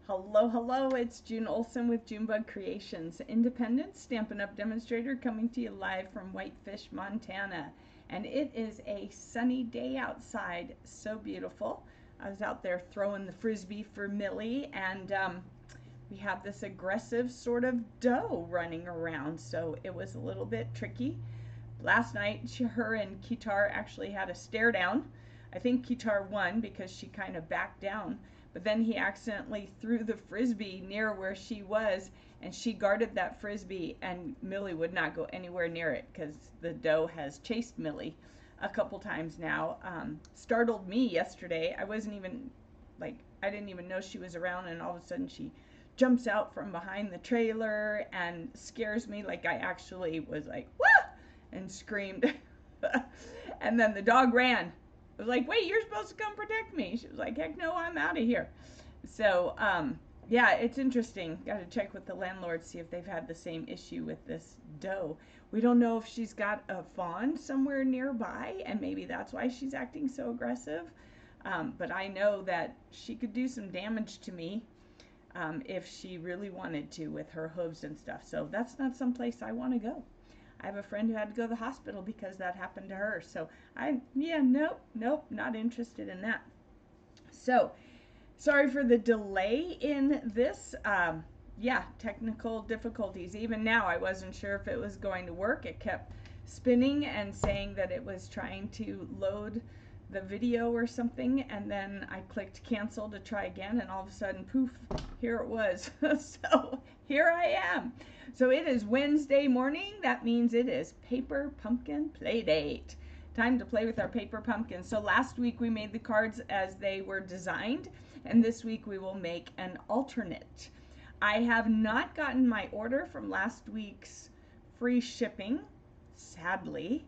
Hello, hello, it's June Olson with Junebug Creations, independent Stampin' Up! Demonstrator coming to you live from Whitefish, Montana. And it is a sunny day outside, so beautiful. I was out there throwing the frisbee for Millie, and we have this aggressive sort of doe running around, so it was a little bit tricky. Last night, her and Kitar actually had a stare down. I think Kitar won because she kind of backed down, but then he accidentally threw the frisbee near where she was, and she guarded that frisbee, and Millie would not go anywhere near it because the doe has chased Millie a couple times now. Startled me yesterday. I didn't even know she was around, and all of a sudden she jumps out from behind the trailer and scares me. Like, I actually was like, "Wah!" and screamed. And then the dog ran. I was like, "Wait, you're supposed to come protect me." She was like, "Heck no, I'm out of here." So, yeah, it's interesting. Got to check with the landlord, see if they've had the same issue with this doe. We don't know if she's got a fawn somewhere nearby, and maybe that's why she's acting so aggressive. But I know that she could do some damage to me if she really wanted to with her hooves and stuff. So that's not someplace I want to go. I have a friend who had to go to the hospital because that happened to her. So nope, not interested in that. So sorry for the delay in this. Yeah, technical difficulties. Even now, I wasn't sure if it was going to work. It kept spinning and saying that it was trying to load the video or something, and then I clicked cancel to try again, and all of a sudden, poof, here it was. So here I am. So it is Wednesday morning. That means it is Paper Pumpkin Playdate. Time to play with our paper pumpkins. So last week we made the cards as they were designed, and this week we will make an alternate. I have not gotten my order from last week's free shipping, sadly.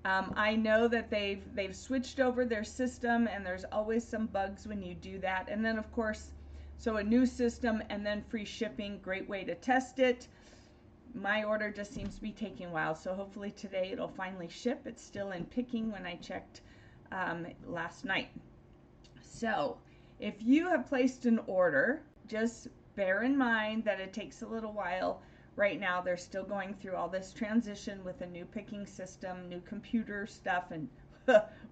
I know that they've switched over their system, and there's always some bugs when you do that. And then, of course, so a new system and then free shipping, great way to test it. My order just seems to be taking a while, so hopefully today it'll finally ship. It's still in picking when I checked last night. So if you have placed an order, just bear in mind that it takes a little while. Right now, they're still going through all this transition with a new picking system, new computer stuff, and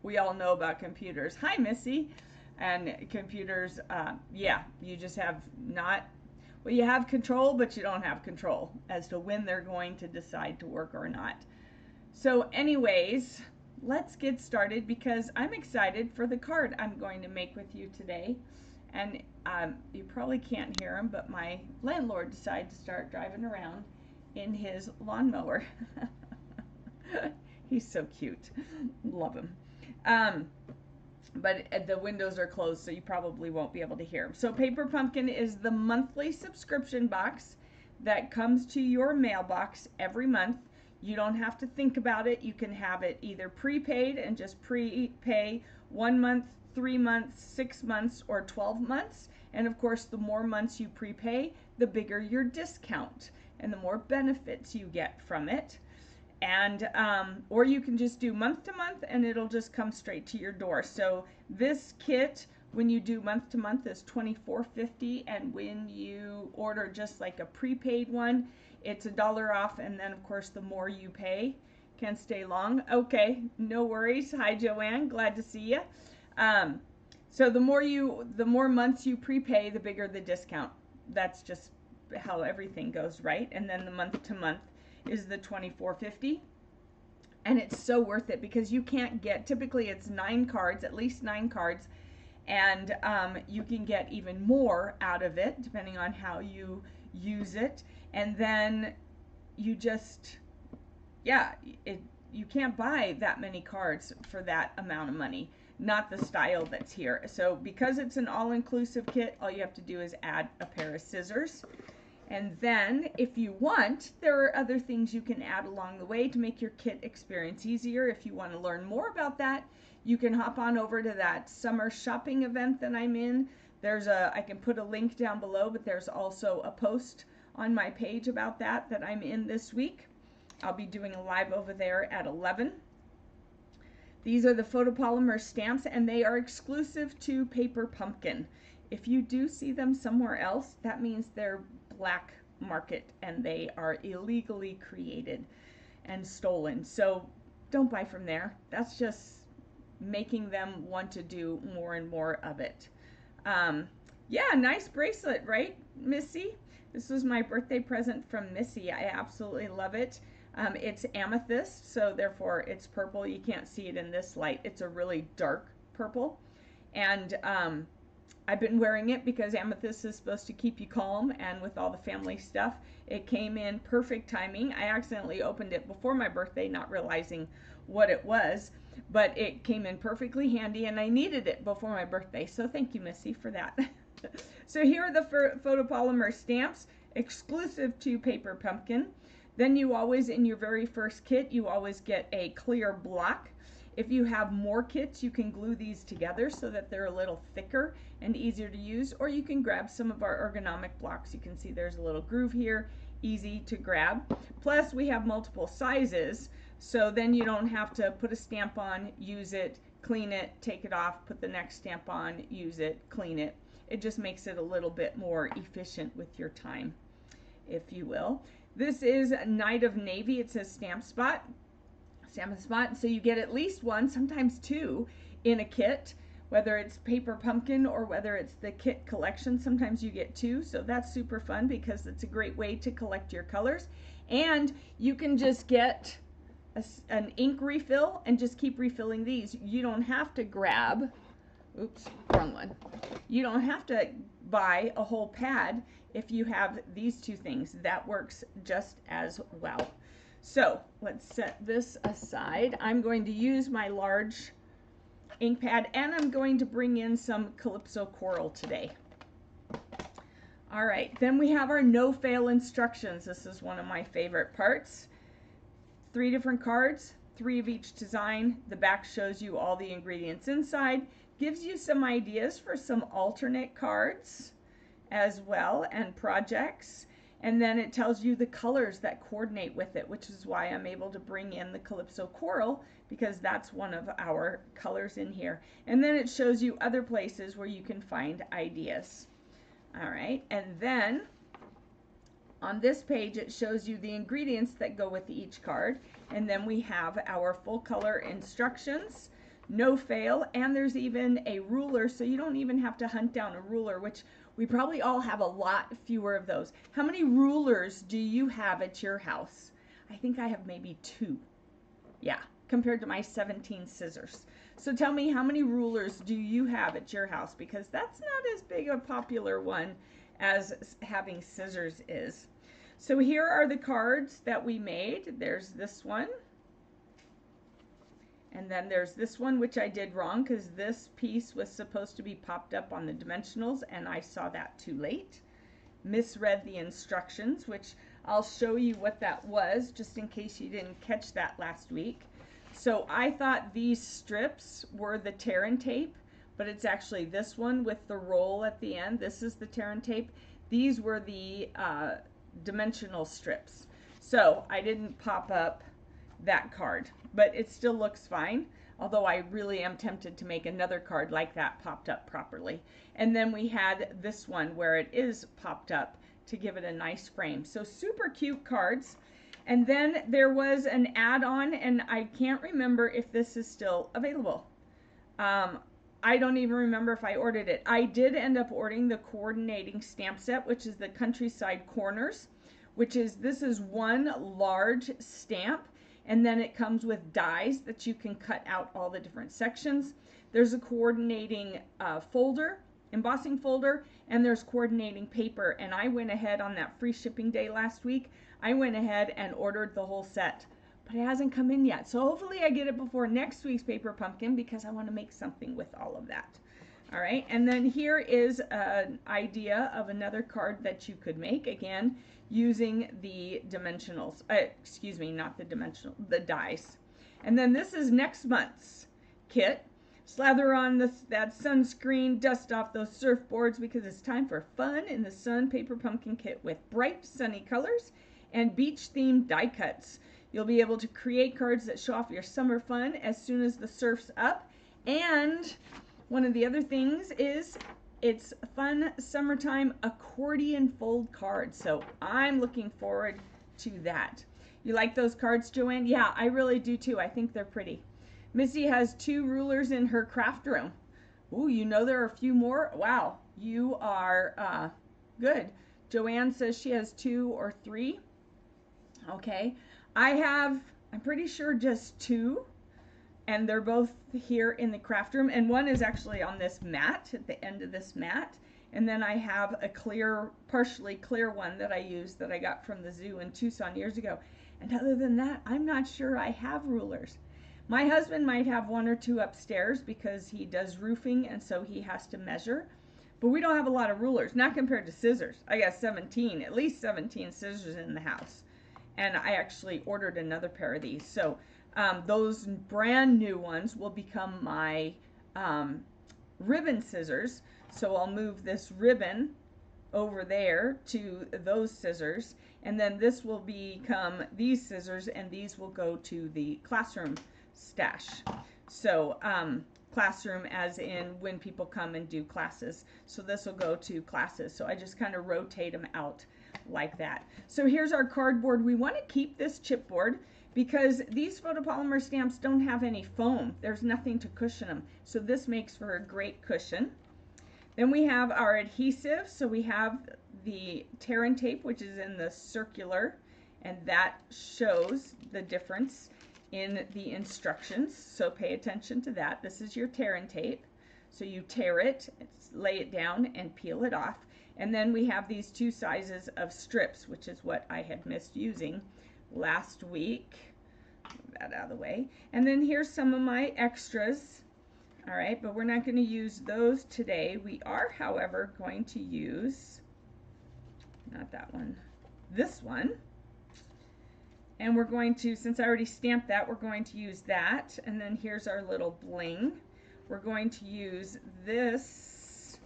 we all know about computers. Hi, Missy. And computers, yeah, you just have not, well, you have control, but you don't have control as to when they're going to decide to work or not. So anyways, let's get started because I'm excited for the card I'm going to make with you today. And you probably can't hear him, but my landlord decided to start driving around in his lawnmower. He's so cute. Love him. But the windows are closed, so you probably won't be able to hear him. So Paper Pumpkin is the monthly subscription box that comes to your mailbox every month. You don't have to think about it. You can have it either prepaid and just prepay 1 month, 3 months, 6 months, or 12 months. And of course, the more months you prepay, the bigger your discount and the more benefits you get from it. And or you can just do month to month and it'll just come straight to your door. So this kit, when you do month to month, is $24.50, and when you order just like a prepaid one, it's $1 off. And then of course, the more you pay, can stay long. Okay, no worries. Hi, Joanne, glad to see you. So the more months you prepay, the bigger the discount. That's just how everything goes, right? And then the month to month is the $24.50, and it's so worth it because you can't get, typically it's 9 cards, at least 9 cards, and you can get even more out of it depending on how you use it. And then you just, yeah, you can't buy that many cards for that amount of money, not the style that's here. So because it's an all-inclusive kit, all you have to do is add a pair of scissors. And then if you want, there are other things you can add along the way to make your kit experience easier. If you want to learn more about that, you can hop on over to that summer shopping event that I'm in. I can put a link down below, but there's also a post on my page about that I'm in this week. I'll be doing a live over there at 11. These are the photopolymer stamps, and they are exclusive to Paper Pumpkin. If you do see them somewhere else, that means they're black market and they are illegally created and stolen. So don't buy from there. That's just making them want to do more and more of it. Yeah, nice bracelet, right, Missy? This was my birthday present from Missy. I absolutely love it. It's amethyst, so therefore it's purple. You can't see it in this light. It's a really dark purple. And I've been wearing it because amethyst is supposed to keep you calm, and with all the family stuff, it came in perfect timing. I accidentally opened it before my birthday, not realizing what it was, but it came in perfectly handy, and I needed it before my birthday, so thank you, Missy, for that. So here are the photopolymer stamps, exclusive to Paper Pumpkin. Then you always, in your very first kit, you always get a clear block. If you have more kits, you can glue these together so that they're a little thicker and easier to use, or you can grab some of our ergonomic blocks. You can see there's a little groove here, easy to grab. Plus, we have multiple sizes, so then you don't have to put a stamp on, use it, clean it, take it off, put the next stamp on, use it, clean it. It just makes it a little bit more efficient with your time, if you will. This is Night of Navy. It says stamp spot. So you get at least one, sometimes two, in a kit, whether it's Paper Pumpkin or whether it's the kit collection. Sometimes you get two, so that's super fun because it's a great way to collect your colors. And you can just get an ink refill and just keep refilling these. You don't have to grab, oops, wrong one. You don't have to buy a whole pad if you have these two things. That works just as well. So let's set this aside. I'm going to use my large ink pad, and I'm going to bring in some Calypso Coral today. All right, then we have our no-fail instructions. This is one of my favorite parts. 3 different cards, 3 of each design. The back shows you all the ingredients inside, gives you some ideas for some alternate cards as well and projects. And then it tells you the colors that coordinate with it, which is why I'm able to bring in the Calypso Coral, because that's one of our colors in here. And then it shows you other places where you can find ideas. All right, and then on this page, it shows you the ingredients that go with each card. And then we have our full color instructions, no fail, and there's even a ruler, so you don't even have to hunt down a ruler, which we probably all have a lot fewer of those. How many rulers do you have at your house? I think I have maybe 2. Yeah, compared to my 17 scissors. So tell me, how many rulers do you have at your house? Because that's not as big a popular one as having scissors is. So here are the cards that we made. There's this one. And then there's this one, which I did wrong because this piece was supposed to be popped up on the dimensionals, and I saw that too late. Misread the instructions, which I'll show you what that was, just in case you didn't catch that last week. So I thought these strips were the tear and tape, but it's actually this one with the roll at the end. This is the tear and tape. These were the dimensional strips. So I didn't pop up that card, but it still looks fine, although I really am tempted to make another card like that popped up properly. And then we had this one where it is popped up to give it a nice frame. So super cute cards. And then there was an add-on, and I can't remember if this is still available. I don't even remember if I ordered it. I did end up ordering the coordinating stamp set, which is the Countryside Corners, this is one large stamp. And then it comes with dies that you can cut out all the different sections. There's a coordinating folder, embossing folder, and there's coordinating paper. And I went ahead on that free shipping day last week. I went ahead and ordered the whole set, but it hasn't come in yet. So hopefully I get it before next week's Paper Pumpkin because I want to make something with all of that. All right, and then here is an idea of another card that you could make, again, using the dimensionals, excuse me, not the dimensional, the dies. And then this is next month's kit. Slather on that sunscreen, dust off those surfboards because it's time for fun in the sun Paper Pumpkin kit with bright sunny colors and beach themed die cuts. You'll be able to create cards that show off your summer fun as soon as the surf's up. And one of the other things is it's fun summertime accordion fold cards. So I'm looking forward to that. You like those cards, Joanne? Yeah, I really do too. I think they're pretty. Missy has 2 rulers in her craft room. Ooh, you know there are a few more? Wow, you are good. Joanne says she has 2 or 3. Okay, I'm pretty sure just 2, and they're both here in the craft room, and one is actually on this mat, at the end of this mat, and then I have a partially clear one that I use that I got from the zoo in Tucson years ago. And other than that, I'm not sure I have rulers. My husband might have 1 or 2 upstairs because he does roofing, and so he has to measure. But we don't have a lot of rulers, not compared to scissors. I got at least 17 scissors in the house. And I actually ordered another pair of these. So those brand new ones will become my ribbon scissors. So I'll move this ribbon over there to those scissors. And then this will become these scissors, and these will go to the classroom stash. So classroom as in when people come and do classes. So this will go to classes. So I just kind of rotate them out like that. So here's our cardboard. We want to keep this chipboard because these photopolymer stamps don't have any foam. There's nothing to cushion them. So this makes for a great cushion. Then we have our adhesive. So we have the tear and tape, which is in the circular, and that shows the difference in the instructions. So pay attention to that. This is your tear and tape. So you tear it, lay it down, and peel it off. And then we have these 2 sizes of strips, which is what I had missed using last week. Move that out of the way. And then here's some of my extras. All right, but we're not going to use those today. We are, however, going to use, not that one, this one. And we're going to, since I already stamped that, we're going to use that. And then here's our little bling. We're going to use this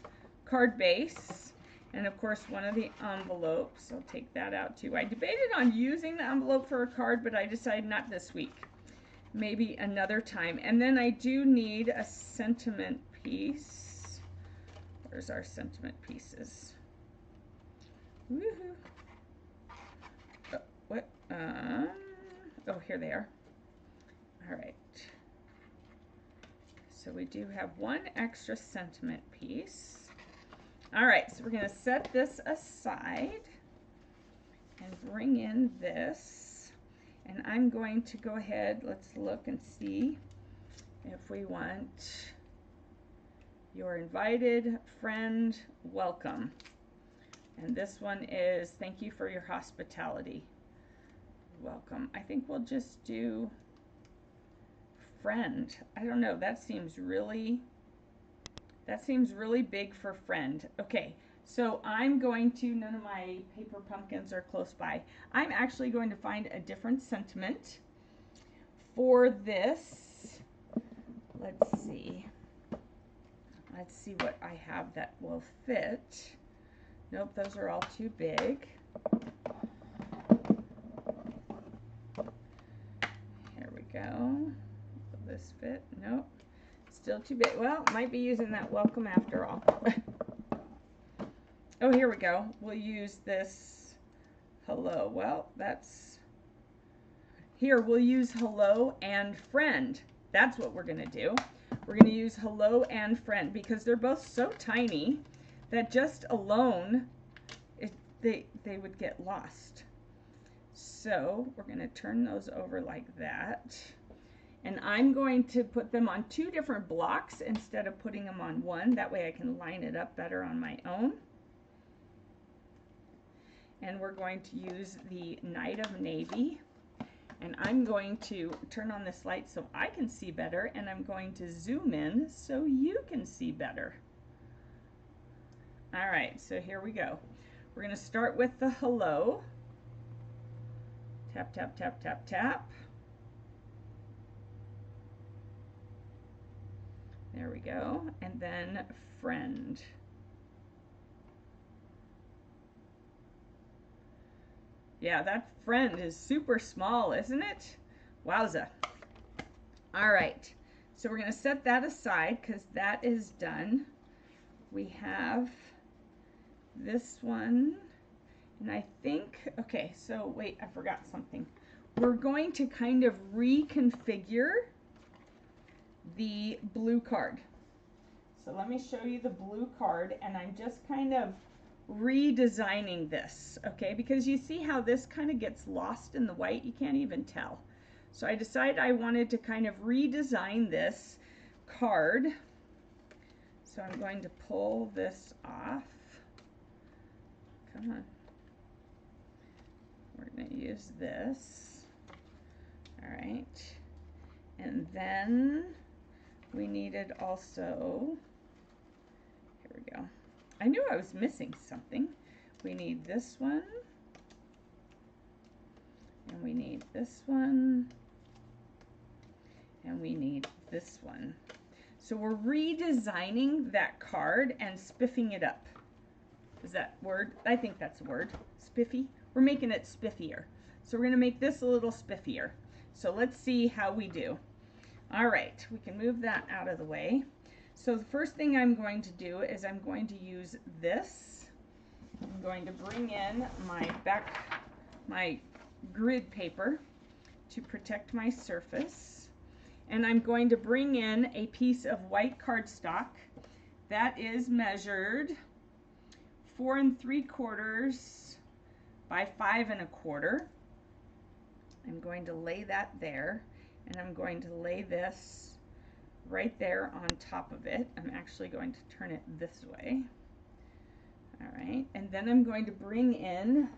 card base. And of course, one of the envelopes. I'll take that out too. I debated on using the envelope for a card, but I decided not this week. Maybe another time. And then I do need a sentiment piece. Where's our sentiment pieces? Woohoo. Oh, what? Oh, here they are. All right. So we do have 1 extra sentiment piece. All right, so we're going to set this aside and bring in this. And I'm going to go ahead, let's look and see if we want your invited friend welcome. And this one is thank you for your hospitality. Welcome. I think we'll just do friend. I don't know, that seems really big for friend. Okay, so I'm going to, none of my paper pumpkins are close by. I'm actually going to find a different sentiment for this. Let's see what I have that will fit. Nope, those are all too big. Here we go. Will this fit? Nope. Still too big. Well, might be using that welcome after all. Oh, here we go. We'll use this hello. Well, here we'll use hello and friend. That's what we're going to do. We're going to use hello and friend because they're both so tiny that just alone they would get lost. So we're going to turn those over like that. And I'm going to put them on 2 different blocks instead of putting them on 1. That way I can line it up better on my own. And we're going to use the Night of Navy. And I'm going to turn on this light so I can see better. And I'm going to zoom in so you can see better. All right, so here we go. We're going to start with the hello. Tap, tap, tap, tap, tap. There we go. And then friend. Yeah, that friend is super small, isn't it? Wowza. All right, so we're going to set that aside because that is done. We have this one, and I think, okay, so wait, I forgot something. We're going to kind of reconfigure the blue card. So let me show you the blue card, and I'm just kind of redesigning this, okay? Because you see how this kind of gets lost in the white? You can't even tell. So I decided I wanted to kind of redesign this card. So I'm going to pull this off. Come on. We're going to use this. All right. And then we needed also, here we go. I knew I was missing something. We need this one. And we need this one. And we need this one. So we're redesigning that card and spiffing it up. Is that word? I think that's a word. Spiffy. We're making it spiffier. So we're going to make this a little spiffier. So let's see how we do. All right, we can move that out of the way. So the first thing I'm going to do is I'm going to use this. I'm going to bring in my grid paper to protect my surface. And I'm going to bring in a piece of white cardstock that is measured 4 3/4 by 5 1/4. I'm going to lay that there, and I'm going to lay this right there on top of it. I'm actually going to turn it this way. All right, and then I'm going to bring in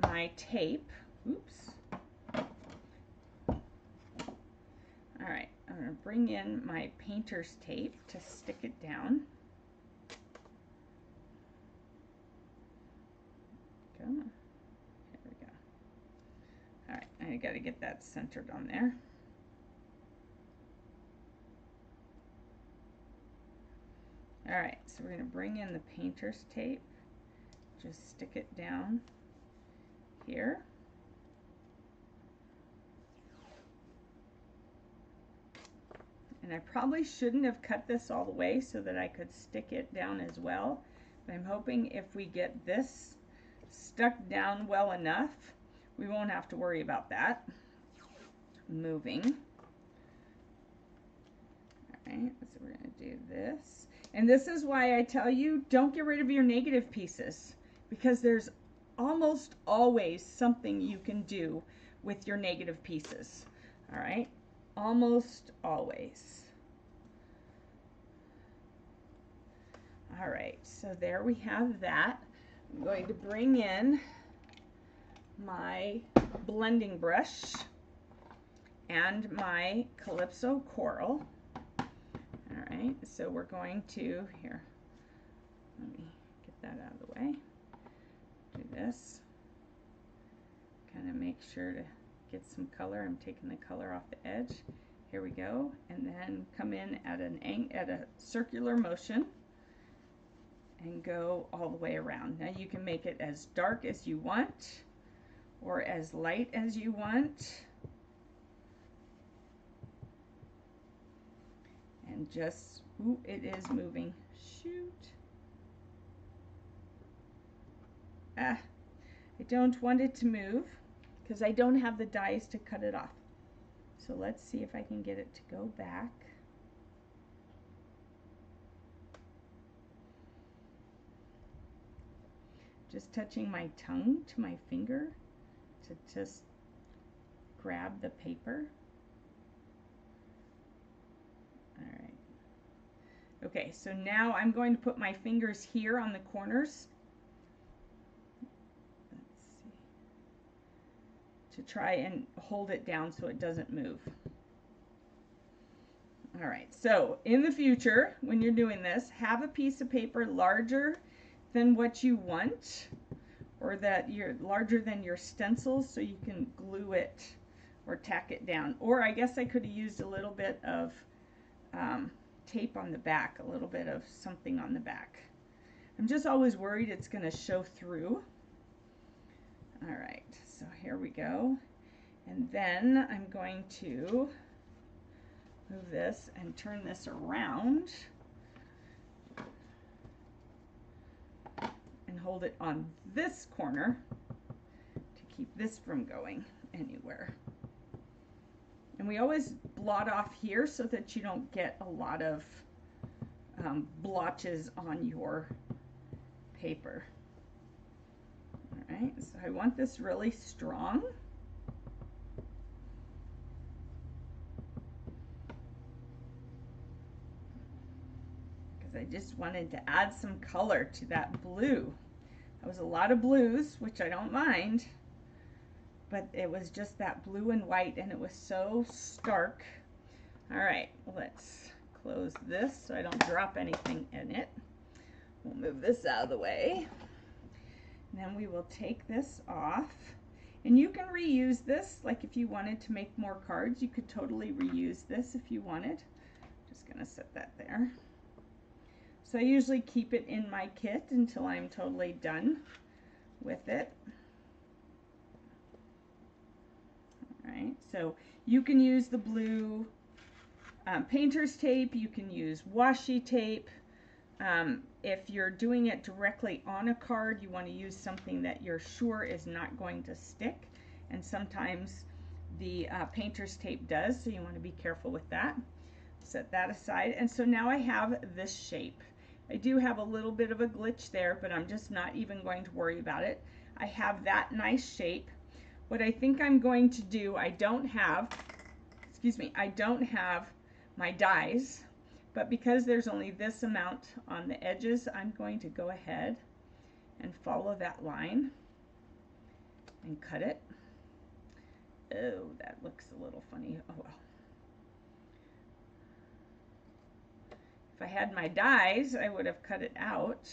my tape. Oops. All right, I'm going to bring in my painter's tape to stick it down. Come on. Here we go. All right, I got to get that centered on there. All right, so we're going to bring in the painter's tape. Just stick it down here. And I probably shouldn't have cut this all the way so that I could stick it down as well. But I'm hoping if we get this stuck down well enough, we won't have to worry about that moving. All right, so we're going to do this. And this is why I tell you, don't get rid of your negative pieces, because there's almost always something you can do with your negative pieces. All right, almost always. All right, so there we have that. I'm going to bring in my blending brush and my Calypso coral. All right, so we're going to, here, let me get that out of the way. Do this. Kind of make sure to get some color. I'm taking the color off the edge. Here we go, and then come in at a circular motion and go all the way around. Now you can make it as dark as you want or as light as you want. And just, ooh, it is moving. Shoot. Ah, I don't want it to move because I don't have the dies to cut it off. So let's see if I can get it to go back. Just touching my tongue to my finger to just grab the paper. All right. Okay, so now I'm going to put my fingers here on the corners. Let's see. To try and hold it down so it doesn't move. All right, so in the future, when you're doing this, have a piece of paper larger than what you want, or that you're larger than your stencil, so you can glue it or tack it down. Or I guess I could have used a little bit of tape on the back, a little bit of something on the back. I'm just always worried it's going to show through. All right, so here we go. And then I'm going to move this and turn this around and hold it on this corner to keep this from going anywhere. And we always blot off here so that you don't get a lot of blotches on your paper. All right, so I want this really strong. Because I just wanted to add some color to that blue. That was a lot of blues, which I don't mind, but it was just that blue and white, and it was so stark. All right, let's close this so I don't drop anything in it. We'll move this out of the way. And then we will take this off. And you can reuse this, like if you wanted to make more cards, you could totally reuse this if you wanted. Just gonna set that there. So I usually keep it in my kit until I'm totally done with it. All right, so you can use the blue painter's tape, you can use washi tape. If you're doing it directly on a card, you want to use something that you're sure is not going to stick. And sometimes the painter's tape does, so you want to be careful with that. Set that aside. And so now I have this shape. I do have a little bit of a glitch there, but I'm just not even going to worry about it. I have that nice shape. What I think I'm going to do, I don't have my dies, but because there's only this amount on the edges, I'm going to go ahead and follow that line and cut it. Oh, that looks a little funny. Oh well. If I had my dies, I would have cut it out.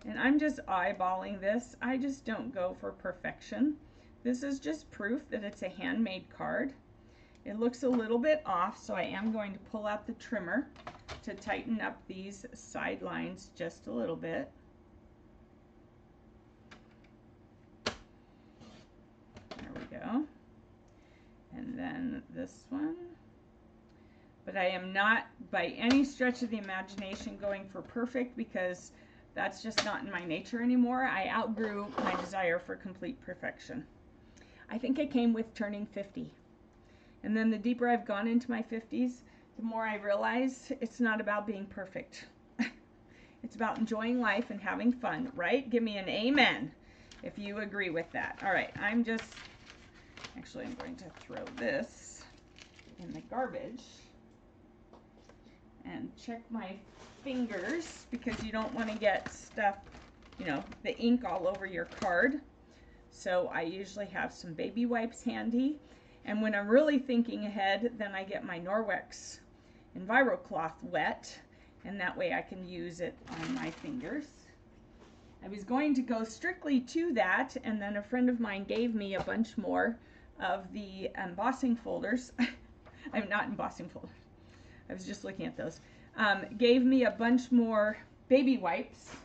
And I'm just eyeballing this. I just don't go for perfection. This is just proof that it's a handmade card. It looks a little bit off, so I am going to pull out the trimmer to tighten up these side lines just a little bit. There we go. And then this one. But I am not by any stretch of the imagination going for perfect, because that's just not in my nature anymore. I outgrew my desire for complete perfection. I think it came with turning 50. And then the deeper I've gone into my 50s, the more I realize it's not about being perfect. It's about enjoying life and having fun, right? Give me an amen if you agree with that. All right, I'm going to throw this in the garbage and check my fingers, because you don't want to get stuff, the ink all over your card. So I usually have some baby wipes handy. And when I'm really thinking ahead, then I get my Norwex EnviroCloth wet, and that way I can use it on my fingers. I was going to go strictly to that, and then a friend of mine gave me a bunch more of the embossing folders. I'm not embossing folders. I was just looking at those. Gave me a bunch more baby wipes.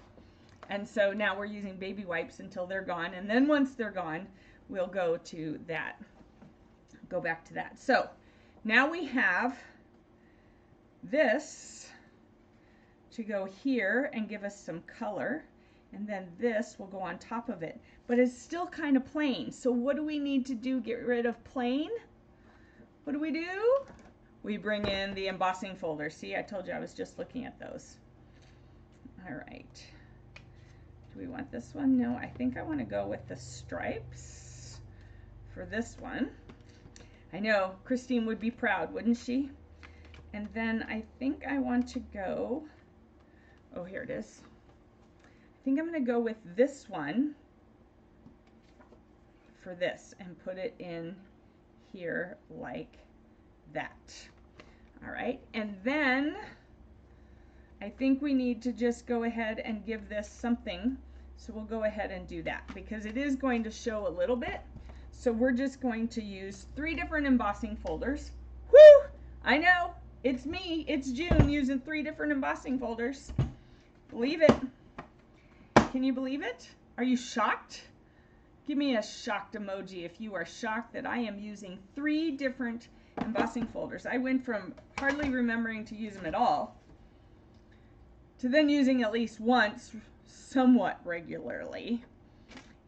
And so now we're using baby wipes until they're gone. And then once they're gone, we'll go to that. Go back to that. So now we have this to go here and give us some color. And then this will go on top of it. But it's still kind of plain. So what do we need to do? Get rid of plain? What do? We bring in the embossing folder. See, I told you I was just looking at those. All right. Do we want this one? No, I think I want to go with the stripes for this one. I know, Christine would be proud, wouldn't she? And then I think I want to go, oh, here it is. I think I'm going to go with this one for this and put it in here like that. All right, and then I think we need to just go ahead and give this something. So we'll go ahead and do that, because it is going to show a little bit. So we're just going to use 3 different embossing folders. Woo! I know, it's me, it's June, using 3 different embossing folders. Believe it. Can you believe it? Are you shocked? Give me a shocked emoji if you are shocked that I am using 3 different embossing folders. I went from hardly remembering to use them at all to then using at least once somewhat regularly.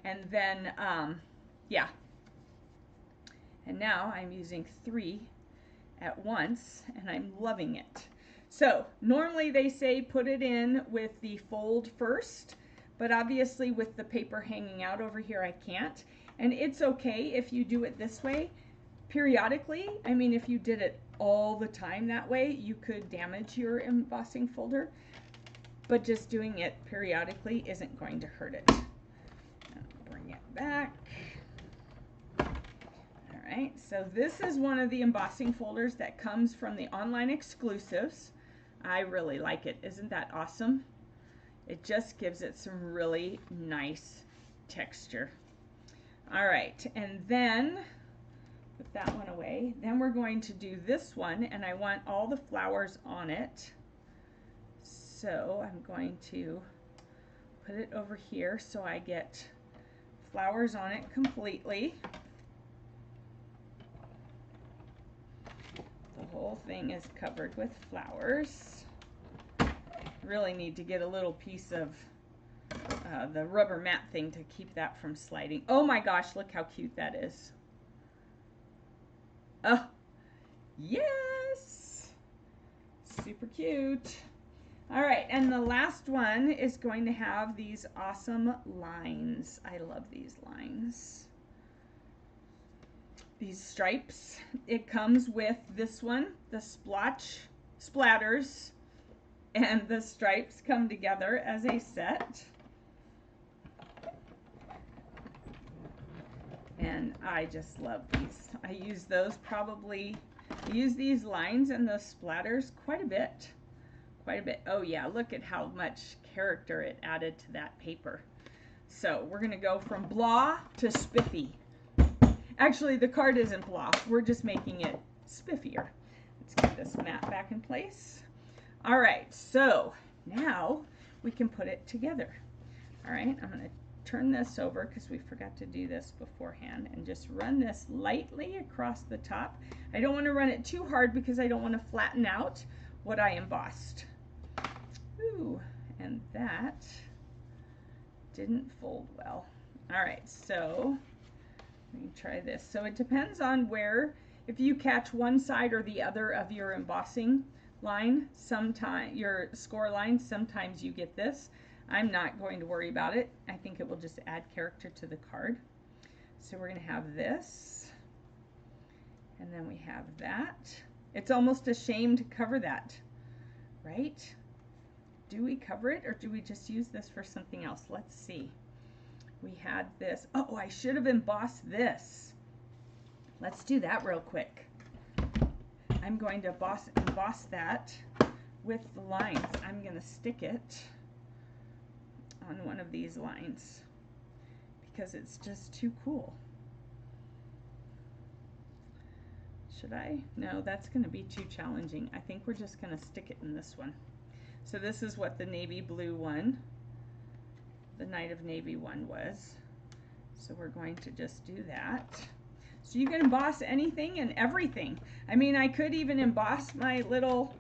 And then, yeah. And now I'm using 3 at once, and I'm loving it. So normally they say put it in with the fold first, but obviously with the paper hanging out over here, I can't. And it's okay if you do it this way periodically. I mean, if you did it all the time that way, you could damage your embossing folder, but just doing it periodically isn't going to hurt it. I'll bring it back. All right, so this is one of the embossing folders that comes from the online exclusives. I really like it. Isn't that awesome? It just gives it some really nice texture. All right, and then put that one away. Then we're going to do this one, and I want all the flowers on it. So I'm going to put it over here so I get flowers on it completely. The whole thing is covered with flowers. Really need to get a little piece of the rubber mat thing to keep that from sliding. Oh my gosh, look how cute that is. Oh, yes! Super cute. All right, and the last one is going to have these awesome lines. I love these lines. These stripes. It comes with this one, the splatters, and the stripes come together as a set. And I just love these. I use these lines and those splatters quite a bit. Oh yeah, look at how much character it added to that paper. So we're gonna go from blah to spiffy. Actually, the card isn't blah. We're just making it spiffier. Let's get this mat back in place. All right, so now we can put it together. All right, I'm gonna turn this over because we forgot to do this beforehand, and just run this lightly across the top. I don't want to run it too hard because I don't want to flatten out what I embossed. Ooh, and that didn't fold well. All right, so let me try this. So it depends on where, if you catch one side or the other of your embossing line, sometimes your score line, sometimes you get this. I'm not going to worry about it. I think it will just add character to the card. So we're going to have this, and then we have that. It's almost a shame to cover that, right? Do we cover it, or do we just use this for something else? Let's see. We had this. Oh, I should have embossed this. Let's do that real quick. I'm going to emboss that with the lines. I'm going to stick it on one of these lines because it's just too cool. Should I? No, that's going to be too challenging. I think we're just going to stick it in this one. So this is what the navy blue one, the Night of Navy one was. So we're going to just do that. So you can emboss anything and everything. I mean, I could even emboss my little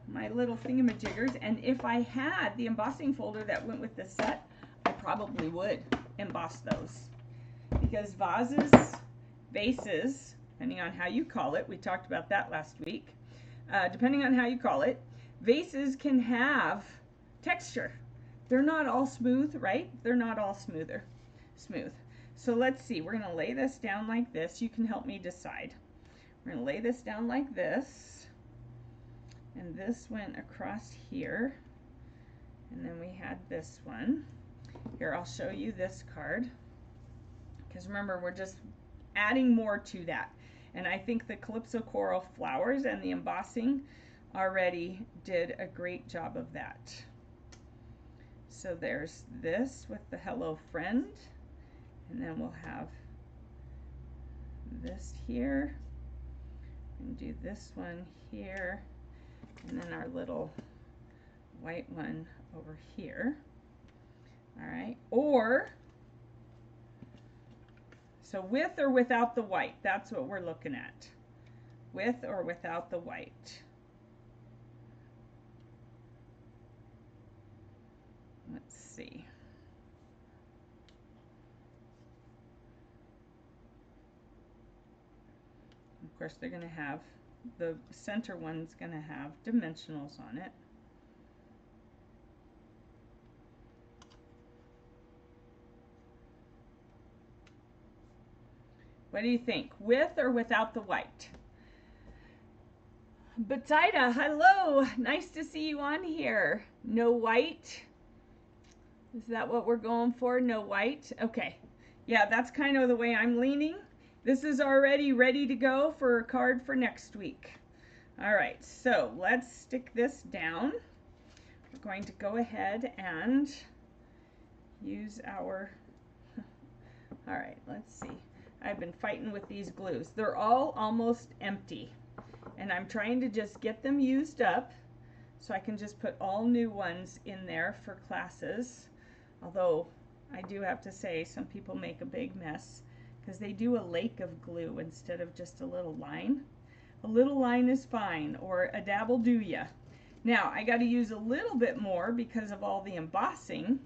thingamajiggers, and if I had the embossing folder that went with the set, I probably would emboss those. Because vases, depending on how you call it, we talked about that last week, depending on how you call it, vases can have texture. They're not all smooth, right? They're not all smooth. So let's see, we're gonna lay this down like this. You can help me decide. We're gonna lay this down like this, and this went across here, and then we had this one. Here, I'll show you this card, because remember, we're just adding more to that. And I think the Calypso Coral flowers and the embossing already did a great job of that. So there's this with the Hello Friend, and then we'll have this here, and do this one here, and then our little white one over here. All right, or, so with or without the white, that's what we're looking at. With or without the white. Let's see. Of course, they're going to have, the center one's going to have dimensionals on it. What do you think? With or without the white? Betaida, hello. Nice to see you on here. No white? Is that what we're going for? No white? Okay. Yeah, that's kind of the way I'm leaning. This is already ready to go for a card for next week. All right, so let's stick this down. We're going to go ahead and use our, all right, let's see. I've been fighting with these glues. They're all almost empty, and I'm trying to just get them used up so I can just put all new ones in there for classes. Although I do have to say some people make a big mess because they do a lake of glue instead of just a little line. A little line is fine, or a dab will do ya. Now I got to use a little bit more because of all the embossing.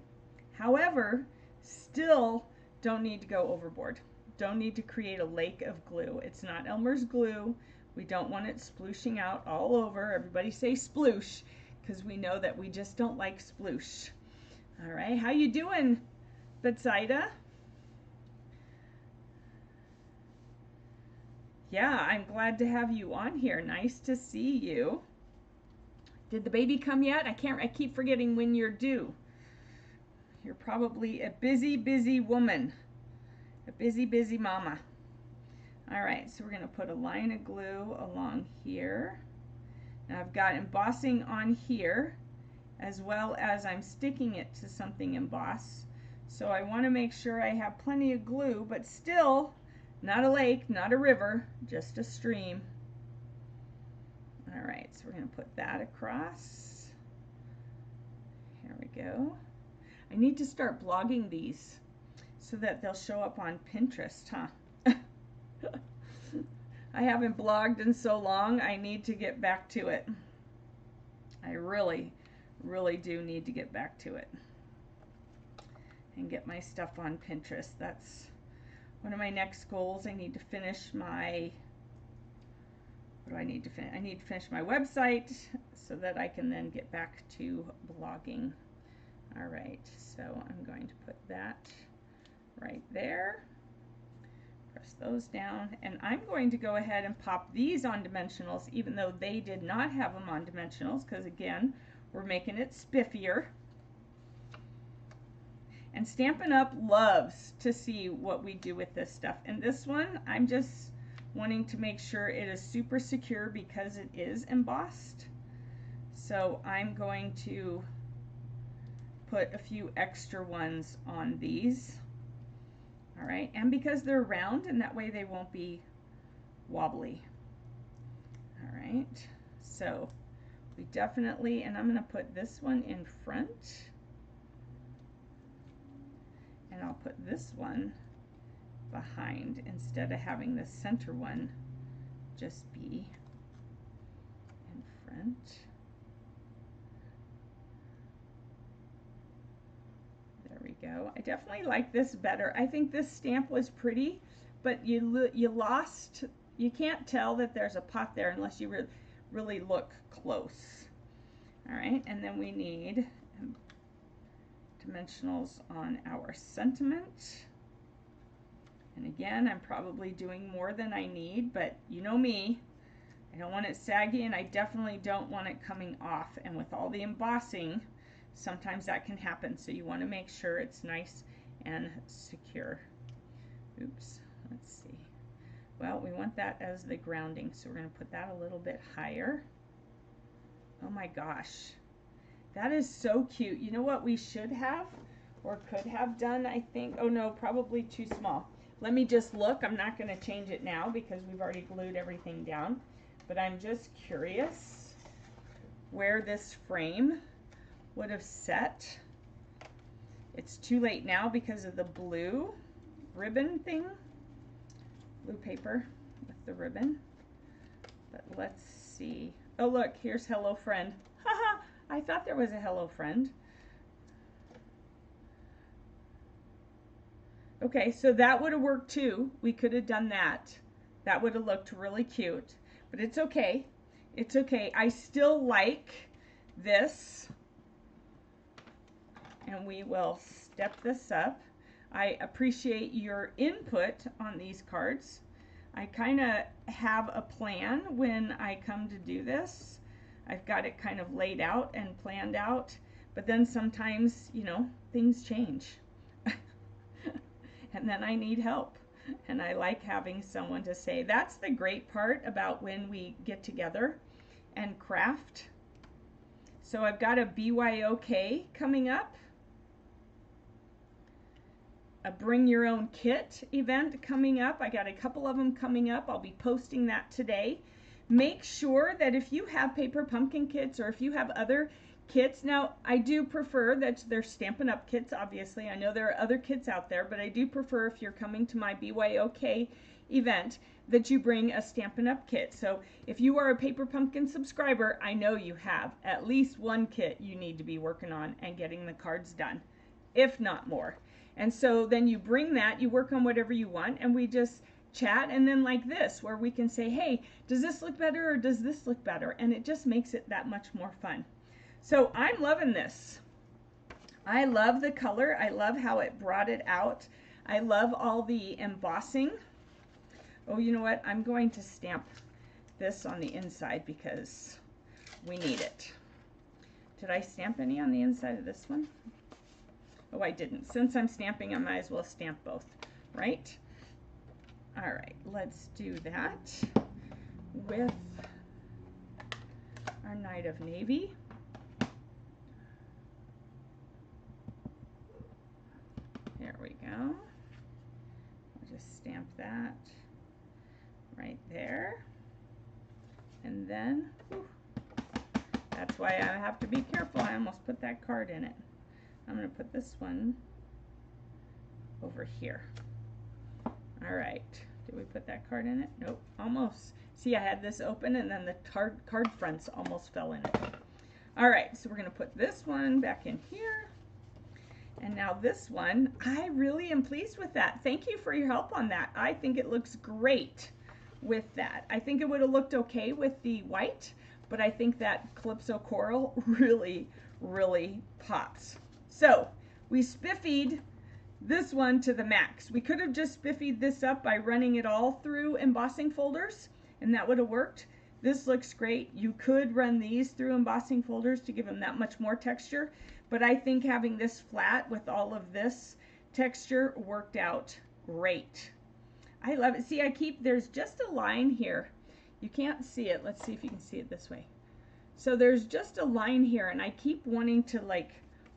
However, still don't need to go overboard. Don't need to create a lake of glue. It's not Elmer's glue. We don't want it splooshing out all over. Everybody say sploosh, because we know that we just don't like sploosh. All right, how you doing, Betsaida? Yeah, I'm glad to have you on here. Nice to see you. Did the baby come yet? I keep forgetting when you're due. You're probably a busy, busy woman. A busy, busy mama. All right, so we're going to put a line of glue along here. Now I've got embossing on here, as well as I'm sticking it to something embossed. So I want to make sure I have plenty of glue, but still not a lake, not a river, just a stream. All right, so we're going to put that across. Here we go. I need to start blogging these so that they'll show up on Pinterest, huh? I haven't blogged in so long. I need to get back to it. I really, really do need to get back to it and get my stuff on Pinterest. That's one of my next goals. I need to finish my, what do I need to finish? I need to finish my website so that I can then get back to blogging. All right, so I'm going to put that right there. Press those down, and I'm going to go ahead and pop these on dimensionals, even though they did not have them on dimensionals, because again, we're making it spiffier. And Stampin' Up! Loves to see what we do with this stuff. And this one, I'm just wanting to make sure it is super secure because it is embossed. So I'm going to put a few extra ones on these. All right, and because they're round, and that way they won't be wobbly. All right, so we definitely, and I'm going to put this one in front, and I'll put this one behind instead of having the center one just be in front. Go. I definitely like this better. I think this stamp was pretty, but you lost, you can't tell that there's a pot there unless you really look close. All right, and then we need dimensionals on our sentiment. And again, I'm probably doing more than I need, but you know me, I don't want it saggy, and I definitely don't want it coming off. And with all the embossing, sometimes that can happen, so you want to make sure it's nice and secure. Oops, let's see. Well, we want that as the grounding, so we're going to put that a little bit higher. Oh my gosh, that is so cute. You know what we should have or could have done, I think? Oh no, probably too small. Let me just look. I'm not going to change it now because we've already glued everything down, but I'm just curious where this frame would have set. It's too late now because of the blue ribbon thing, blue paper with the ribbon. But let's see. Oh, look, here's Hello Friend. Haha, I thought there was a Hello Friend. Okay, so that would have worked too. We could have done that. That would have looked really cute, but it's okay. It's okay. I still like this, and we will step this up. I appreciate your input on these cards. I kind of have a plan when I come to do this. I've got it kind of laid out and planned out, but then sometimes, you know, things change. And then I need help. And I like having someone to say. That's the great part about when we get together and craft. So I've got a BYOK coming up. A Bring Your Own Kit event coming up. I got a couple of them coming up. I'll be posting that today. Make sure that if you have paper pumpkin kits or if you have other kits, now I do prefer that they're Stampin' Up! Kits, obviously. I know there are other kits out there, but I do prefer if you're coming to my BYOK event that you bring a Stampin' Up! Kit. So if you are a Paper Pumpkin subscriber, I know you have at least one kit you need to be working on and getting the cards done, if not more. And so then you bring that, you work on whatever you want, and we just chat, and then like this, where we can say, hey, does this look better or does this look better? And it just makes it that much more fun. So I'm loving this. I love the color. I love how it brought it out. I love all the embossing. Oh, you know what? I'm going to stamp this on the inside because we need it. Did I stamp any on the inside of this one? Oh, I didn't. Since I'm stamping, I might as well stamp both, right? All right, let's do that with our Knight of Navy. There we go. I'll just stamp that right there. And then, whew, that's why I have to be careful. I almost put that card in it. I'm going to put this one over here. All right. Did we put that card in it? Nope, almost. See, I had this open and then the card fronts almost fell in it. All right, so we're going to put this one back in here. And now this one, I really am pleased with that. Thank you for your help on that. I think it looks great with that. I think it would have looked okay with the white, but I think that Calypso Coral really, really pops. So we spiffied this one to the max. We could have just spiffied this up by running it all through embossing folders, and that would have worked. This looks great. You could run these through embossing folders to give them that much more texture, but I think having this flat with all of this texture worked out great. I love it. See, there's just a line here. You can't see it. Let's see if you can see it this way. So there's just a line here, and I keep wanting to like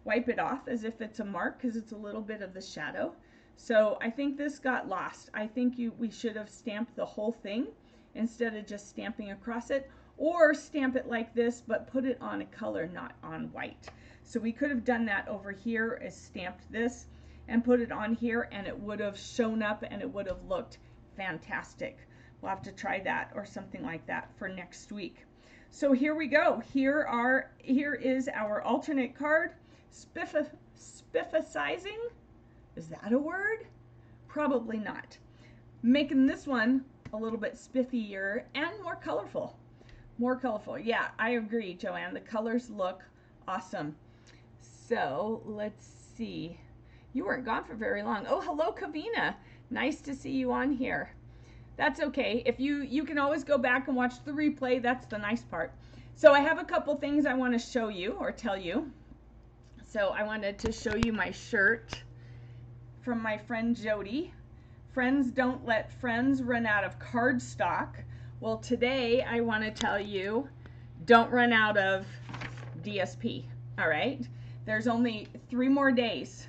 wipe it off as if it's a mark because it's a little bit of the shadow. So I think this got lost. I think we should have stamped the whole thing instead of just stamping across it, or stamp it like this but put it on a color, not on white. So we could have done that over here, as stamped this and put it on here, and it would have shown up and it would have looked fantastic. We'll have to try that or something like that for next week. So here we go. Here is our alternate card. Spiffacizing? Is that a word? Probably not. Making this one a little bit spiffier and more colorful. More colorful. Yeah, I agree, Joanne. The colors look awesome. So let's see. You weren't gone for very long. Oh, hello, Kavina. Nice to see you on here. That's okay. If you can always go back and watch the replay. That's the nice part. So I have a couple things I want to show you or tell you. So I wanted to show you my shirt from my friend Jody. Friends don't let friends run out of cardstock. Well, today I want to tell you, don't run out of DSP. All right. There's only 3 more days.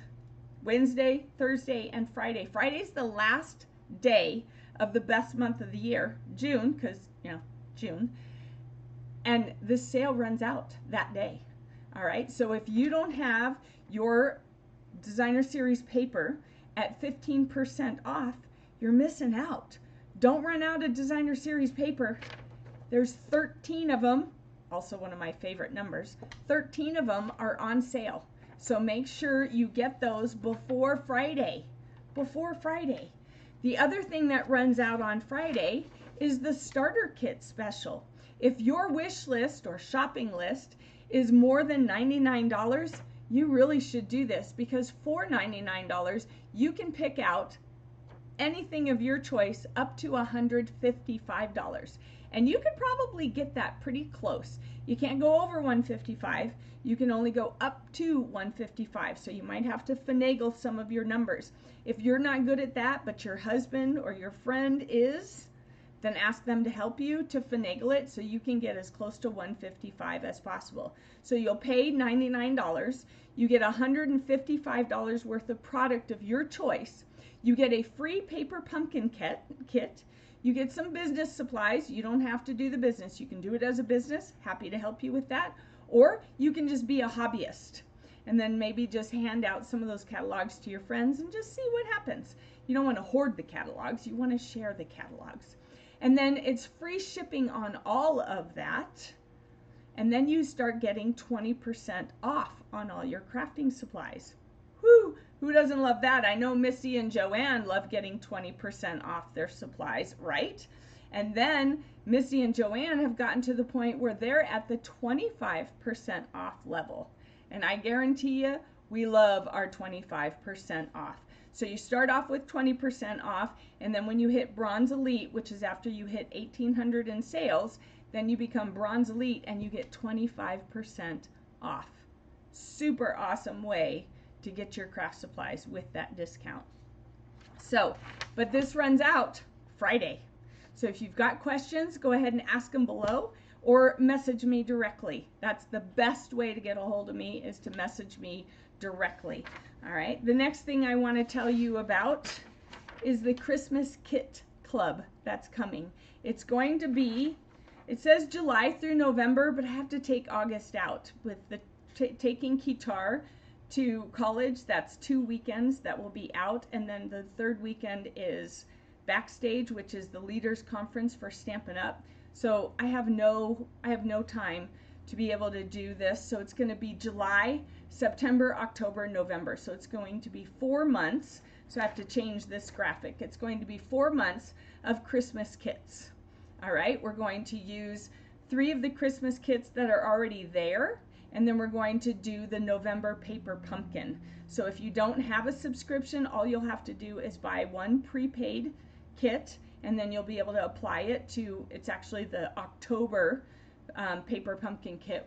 Wednesday, Thursday, and Friday. Friday's the last day of the best month of the year, June, because, you know, June. And the sale runs out that day. All right, so if you don't have your designer series paper at 15% off, you're missing out. Don't run out of designer series paper. There's 13 of them, also one of my favorite numbers. 13 of them are on sale. So make sure you get those before Friday. Before Friday. The other thing that runs out on Friday is the starter kit special. If your wish list or shopping list is more than $99, you really should do this, because for $99 you can pick out anything of your choice up to $155, and you could probably get that pretty close. You can't go over $155, you can only go up to $155, so you might have to finagle some of your numbers. If you're not good at that but your husband or your friend is, then ask them to help you to finagle it so you can get as close to $155 as possible. So you'll pay $99, you get $155 worth of product of your choice, you get a free paper pumpkin kit, you get some business supplies. You don't have to do the business, you can do it as a business, happy to help you with that, or you can just be a hobbyist and then maybe just hand out some of those catalogs to your friends and just see what happens. You don't want to hoard the catalogs, you want to share the catalogs. And then it's free shipping on all of that. And then you start getting 20% off on all your crafting supplies. Whew, who doesn't love that? I know Missy and Joanne love getting 20% off their supplies, right? And then Missy and Joanne have gotten to the point where they're at the 25% off level. And I guarantee you, we love our 25% off. So you start off with 20% off, and then when you hit Bronze Elite, which is after you hit 1,800 in sales, then you become Bronze Elite and you get 25% off. Super awesome way to get your craft supplies with that discount. So, but this runs out Friday. So if you've got questions, go ahead and ask them below or message me directly. That's the best way to get a hold of me, is to message me directly. All right, the next thing I want to tell you about is the Christmas Kit Club that's coming. It's going to be, it says July through November, but I have to take August out with the taking guitar to college. That's 2 weekends that will be out, and then the third weekend is Backstage, which is the leaders conference for Stampin' Up. So I have no time to be able to do this. So it's going to be July, September, October, November. So it's going to be 4 months. So I have to change this graphic. It's going to be 4 months of Christmas kits. All right, we're going to use 3 of the Christmas kits that are already there, and then we're going to do the November paper pumpkin. So if you don't have a subscription, all you'll have to do is buy 1 prepaid kit, and then you'll be able to apply it to, it's actually the October paper pumpkin kit,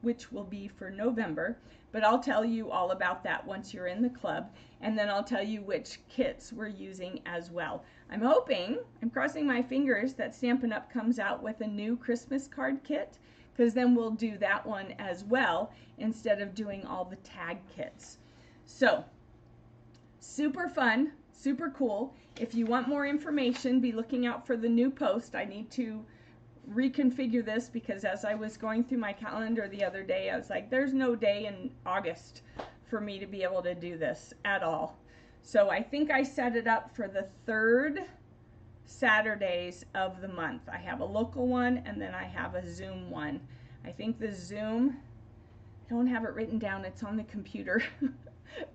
which will be for November, but I'll tell you all about that once you're in the club, and then I'll tell you which kits we're using as well. I'm hoping, I'm crossing my fingers, that Stampin' Up! Comes out with a new Christmas card kit, because then we'll do that one as well instead of doing all the tag kits. So, super fun, super cool. If you want more information, be looking out for the new post. I need to reconfigure this because as I was going through my calendar the other day, I was like, there's no day in August for me to be able to do this at all. So I think I set it up for the 3rd Saturdays of the month. I have a local one and then I have a Zoom one. I think the Zoom, I don't have it written down, it's on the computer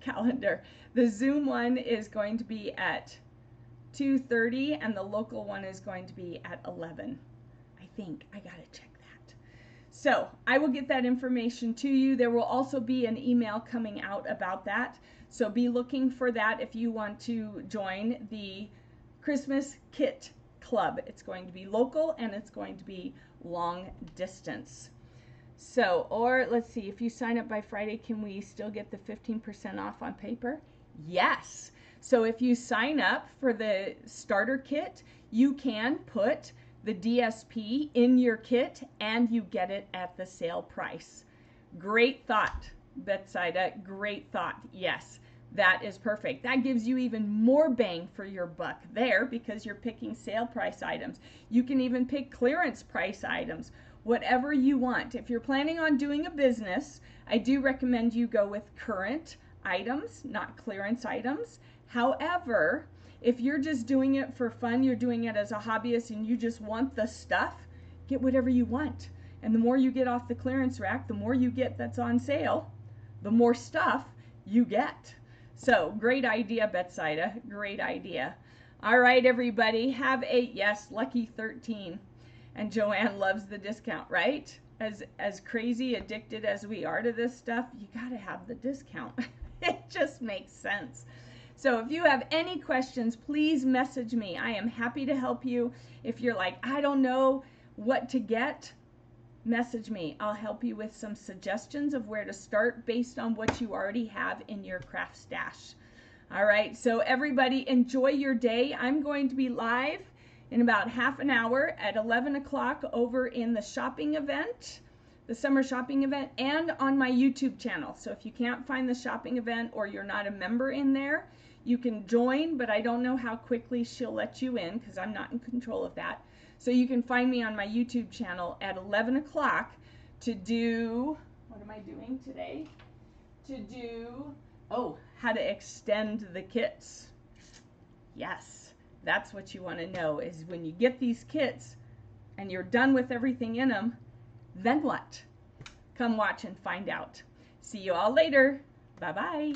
calendar. The Zoom one is going to be at 2:30 and the local one is going to be at 11. I think, I gotta check that. So I will get that information to you. There will also be an email coming out about that. So be looking for that if you want to join the Christmas Kit Club. It's going to be local and it's going to be long distance. So, or let's see, if you sign up by Friday, can we still get the 15% off on paper? Yes. So if you sign up for the starter kit, you can put the DSP in your kit and you get it at the sale price. Great thought, Betsaida, great thought. Yes, that is perfect. That gives you even more bang for your buck there because you're picking sale price items. You can even pick clearance price items. whatever you want. If you're planning on doing a business, I do recommend you go with current items, not clearance items. However, if you're just doing it for fun, you're doing it as a hobbyist and you just want the stuff, get whatever you want. And the more you get off the clearance rack, the more you get that's on sale, the more stuff you get. So great idea, Betsaida, great idea. All right, everybody, have a, yes, lucky 13. And Joanne loves the discount, right? As crazy addicted as we are to this stuff, you gotta have the discount. It just makes sense. So if you have any questions, please message me. I am happy to help you. If you're like, I don't know what to get, message me. I'll help you with some suggestions of where to start based on what you already have in your craft stash. All right, so everybody enjoy your day. I'm going to be live in about half an hour at 11 o'clock over in the shopping event, the summer shopping event, and on my YouTube channel. So if you can't find the shopping event or you're not a member in there, you can join, but I don't know how quickly she'll let you in because I'm not in control of that. So you can find me on my YouTube channel at 11 o'clock to do, what am I doing today? To do, oh, how to extend the kits. Yes, that's what you want to know, is when you get these kits and you're done with everything in them, then what? Come watch and find out. See you all later. Bye-bye.